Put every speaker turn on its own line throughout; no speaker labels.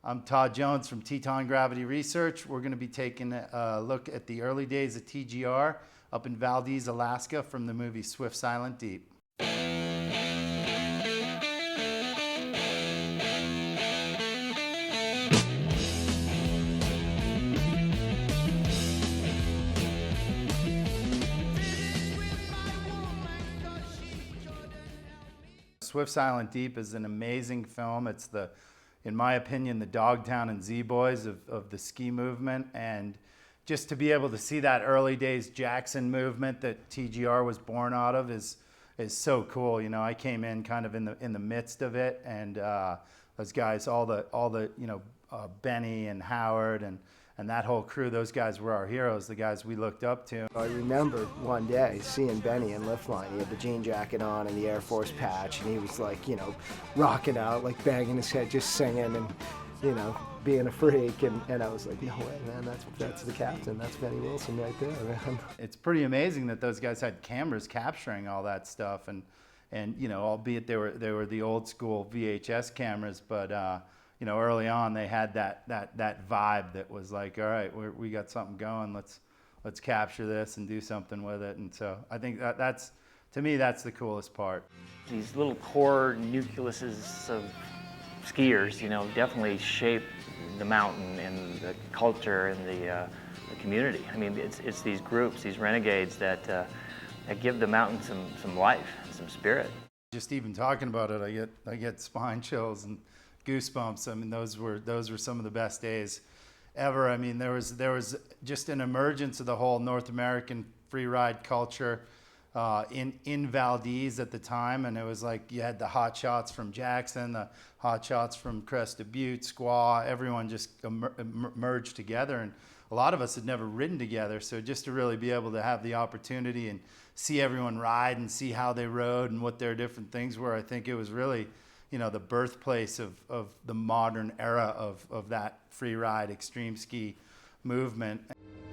I'm Todd Jones from Teton Gravity Research. We're going to be taking a look at the early days of TGR up in Valdez, Alaska from the movie Swift.Silent.Deep. Swift.Silent.Deep is an amazing film. It's in my opinion, the Dogtown and Z-Boys of the ski movement. And just to be able to see that early days Jackson movement that TGR was born out of is so cool. You know, I came in kind of in the midst of it, and those guys, all the Benny and Howard and that whole crew, those guys were our heroes, the guys we looked up to.
I remember one day seeing Benny in lift line. He had the jean jacket on and the Air Force patch, and he was like, rocking out, like banging his head, just singing and, being a freak. And I was like, no way, man, that's the captain. That's Benny Wilson right there, man.
It's pretty amazing that those guys had cameras capturing all that stuff, and albeit they were the old school VHS cameras, but early on they had that vibe that was like, all right, we got something going. Let's capture this and do something with it. And so I think that's to me that's the coolest part.
These little core nucleuses of skiers, definitely shape the mountain and the culture and the community. I mean, it's these groups, these renegades that give the mountain some life and some spirit.
Just even talking about it, I get spine chills and goosebumps. I mean, those were some of the best days ever. I mean, there was just an emergence of the whole North American free ride culture in Valdez at the time, and it was like you had the hot shots from Jackson, the hot shots from Crested Butte, Squaw. Everyone just merged together, and a lot of us had never ridden together. So just to really be able to have the opportunity and see everyone ride and see how they rode and what their different things were, I think it was really the birthplace of the modern era of that free ride extreme ski movement.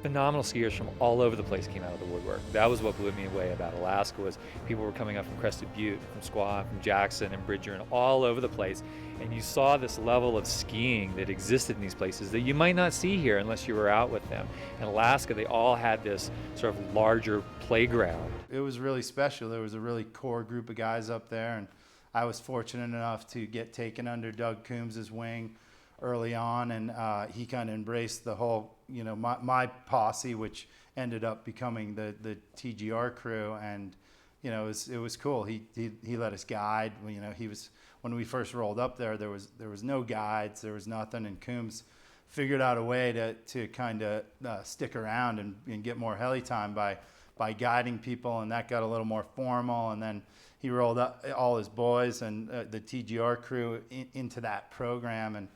Phenomenal skiers from all over the place came out of the woodwork. That was what blew me away about Alaska, was people were coming up from Crested Butte, from Squaw, from Jackson and Bridger, and all over the place. And you saw this level of skiing that existed in these places that you might not see here unless you were out with them. In Alaska, they all had this sort of larger playground.
It was really special. There was a really core group of guys up there, and I was fortunate enough to get taken under Doug Coombs' wing early on, and he kind of embraced the whole, my posse, which ended up becoming the TGR crew, and it was cool. He let us guide. When we first rolled up there was no guides, there was nothing, and Coombs figured out a way to kind of stick around and get more heli time by guiding people, and that got a little more formal. And then he rolled up all his boys and the TGR crew into that program, and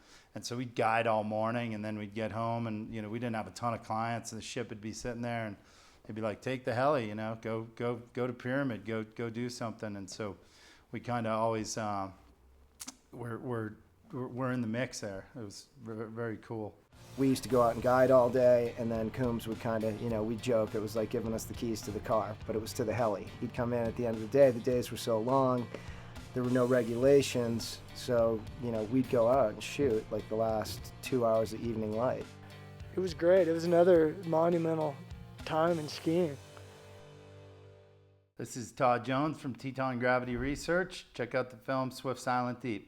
so we'd guide all morning, and then we'd get home, and we didn't have a ton of clients, and the ship would be sitting there, and they'd be like, take the heli, go to Pyramid, go do something. And so we kind of always we're in the mix there. It was very cool.
We used to go out and guide all day, and then Coombs would kind of, we'd joke, it was like giving us the keys to the car, but it was to the heli. He'd come in at the end of the day. The days were so long, there were no regulations, so, we'd go out and shoot like the last 2 hours of evening light.
It was great. It was another monumental time in skiing.
This is Todd Jones from Teton Gravity Research. Check out the film Swift.Silent.Deep.